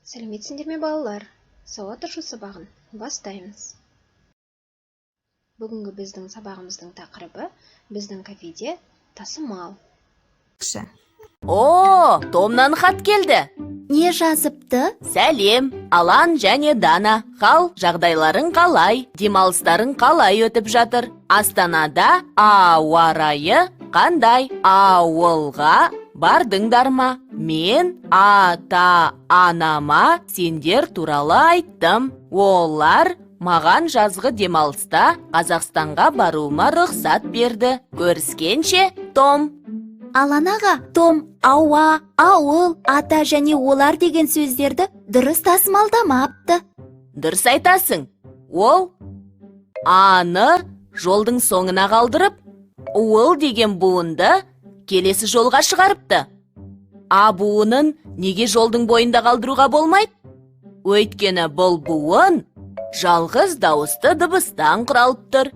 Сәлеметсіңдер ме балалар? Сауат ашу сабағын бастаймыз. Бүгінгі біздің сабағымыздың тақырыбы біздің кафеде тасымал. О, Томнан хат келді. Не жазыпты? Сәлем, Алан және Дана. Қал, жағдайларың қалай? Демалыстарың қалай өтіп жатыр? Астанада ауа райы қандай? Ауылға бардыңдар ма? Мен ата-анама сендер туралы айттым. Олар маған жазғы демалыста Қазақстанға баруыма рұқсат берді. Көріскенше, Том. Алан аға, Том ауа, ауыл, ата және олар деген сөздерді дұрыс тасымалдамапты. Дұрыс айтасың. Ол аны жолдың соңына қалдырып, уыл деген буынды келесі жолға шығарыпты. А буынын неге жолдың бойында қалдыруға болмайды? Өйткені бұл буын жалғыз дауысты дыбыстан құралып тұр.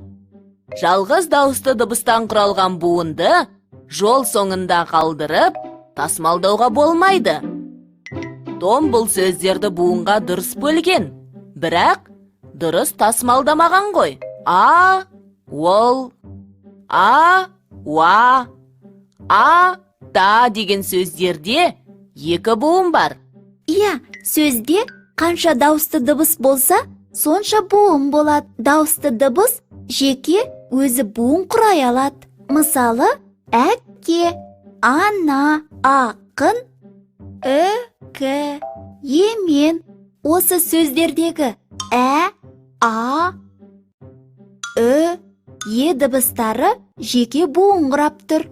Жалғыз дауысты дыбыстан құралған буынды жол соңында қалдырып, тасымалдауға болмайды. Том бұл сөздерді буынға дұрыс бөлген, бірақ дұрыс тасымалдамаған ғой. Ол, уа, та деген сөздерде екі буын бар. Иә, сөзде қанша дауысты дыбыс болса, сонша буын болады. Дауысты дыбыс жеке өзі буын құрай алады. Мысалы, әкке, ана, ақын, емен. Осы сөздердегі дыбыстары жеке буын құрап тұр.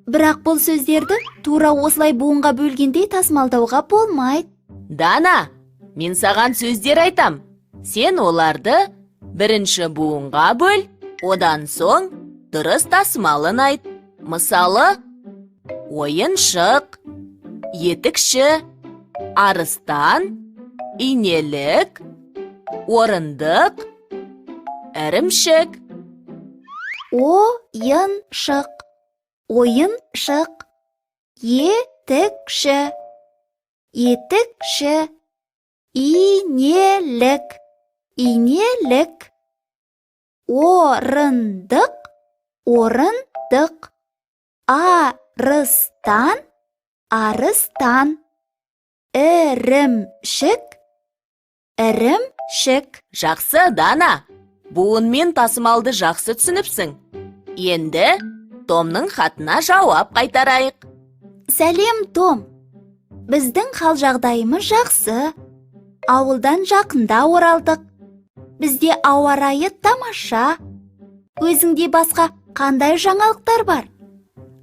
Бірақ бұл сөздерді тура осылай буынға бөлгендей тасымалдауға болмайды. Дана, мен саған сөздер айтам. Сен оларды бірінші буынға бөл, одан соң дұрыс тасымалын айт. Мысалы, ойыншық, етікші, арыстан, инелік, орындық, ірімшік. Ойыншық, етікші, инелік, орындық, арыстан, ірімшік. Жақсы, Дана. Буын мен тасымалды жақсы түсініпсің. Енді Томның хатына жауап қайтарайық. Сәлем, Том. Біздің хал жағдайымыз жақсы. Ауылдан жақында оралдық. Бізде ауа райы тамаша. Өзіңде басқа қандай жаңалықтар бар?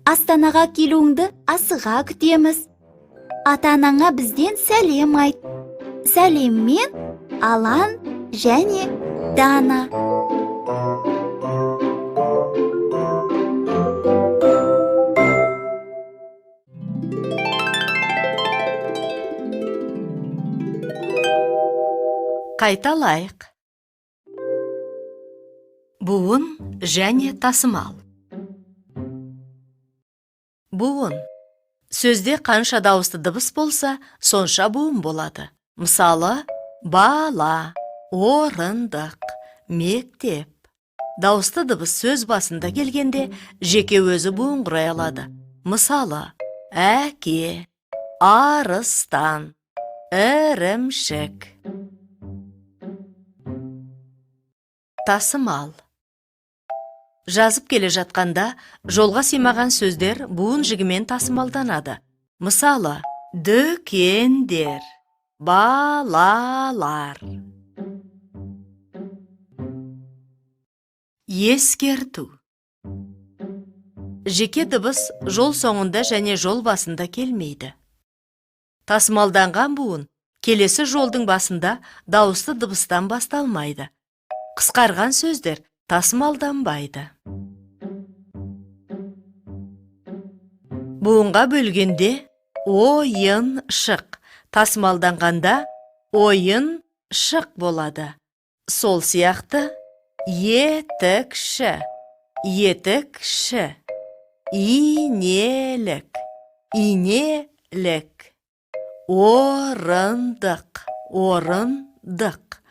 Астанаға келуіңді асыға күтеміз. Ата-анаңа бізден сәлем айт. Сәлеммен Алан және Дана. Қайталайық. Буын және тасымал. Буын. Сөзде қанша дауысты дыбыс болса, сонша буын болады. Мысалы, бала, орындық, мектеп. Дауысты дыбыс сөз басында келгенде жеке өзі буын құрай алады. Мысалы, әке, арыстан, ірімшік. Тасымал. Жазып келе жатқанда жолға сыймаған сөздер буын жігімен тасымалданады. Мысалы, дүкендер, балалар. Ескерту. Жеке дыбыс жол соңында және жол басында келмейді. Тасымалданған буын келесі жолдың басында дауысты дыбыстан басталмайды. Қысқарған сөздер тасымалданбайды. Буынға бөлгенде ойыншық, тасымалданғанда ойыншық болады. Сол сияқты етікші, инелік, орындық, орындық.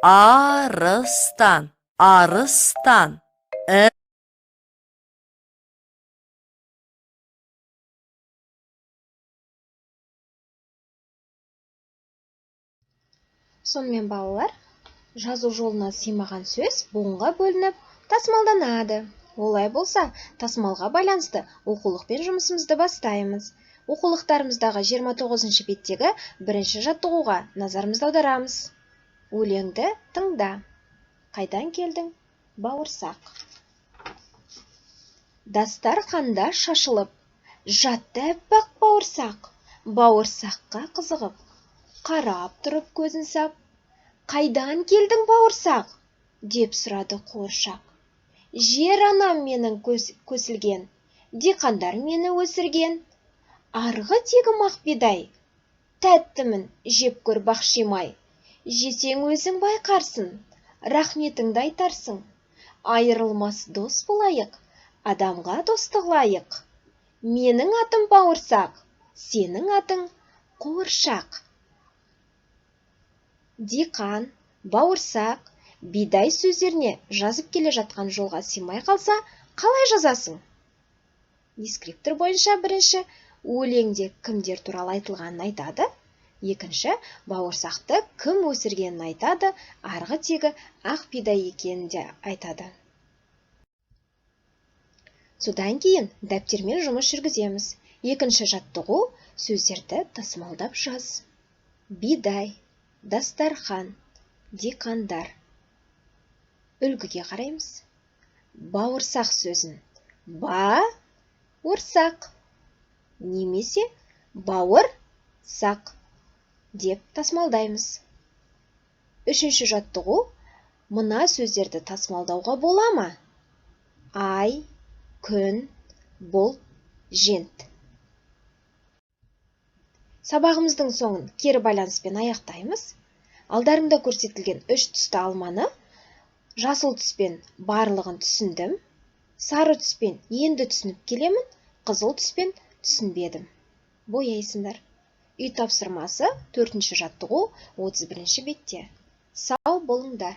Арыстан, арыстан. Сонымен балалар, жазу жолына сыймаған сөз буынға бөлініп, тасымалданады. Олай болса, тасымалға байланысты оқулықпен жұмысымызды бастаймыз. Оқулықтарымыздағы 29-ші беттегі бірінші жаттығуға назарымызды аударамыз. Өлеңді тыңда. Қайдан келдің? Бауырсақ. Дастарханда шашылып, жатты аппақ бауырсақ. Бауырсаққа қызығып, қарап тұрып көзін сап, қайдан келдің бауырсақ? Деп сұрады қуыршақ. Жер анам менің көсілген, диқандар мені өсірген. Арғы тегім ақ бидай, тәттімін, жеп көр бақшимай. Жесең өзің байқарсың, рахметіңді айтарсың. Айырылмас дос болайық, адамға достық лайық. Менің атым бауырсақ, сенің атың қуыршақ. Диқан, бауырсақ, бидай сөздеріне жазып келе жатқан жолға сыймай қалса, қалай жазасың? Дескриптор бойынша бірінші өлеңде кімдер туралы айтылғанын айтады. Екінші, бауырсақты кім өсіргенін айтады, арғы тегі ақ бидай екенін де айтады. Содан кейін дәптермен жұмыс жүргіземіз. Екінші жаттығу сөздерді тасымалдап жаз. Бидай, дастархан, диқандар. Үлгіге қараймыз. Бауырсақ сөзін ба-орсақ немесе бауыр-сақ деп тасымалдаймыз. Үшінші жаттығу, мына сөздерді тасымалдауға бола ма? Ай, күн, бұлт, жент. Сабағымыздың соңын кері байланыспен аяқтаймыз. Алдарында көрсетілген 3 түсті алманы жасыл түспен барлығын түсіндім, сары түспен енді түсініп келемін, қызыл түспен түсінбедім. Бояйсыңдар. Үй тапсырмасы 4-ші жаттығу 31-ші бетте. Сау болыңдар.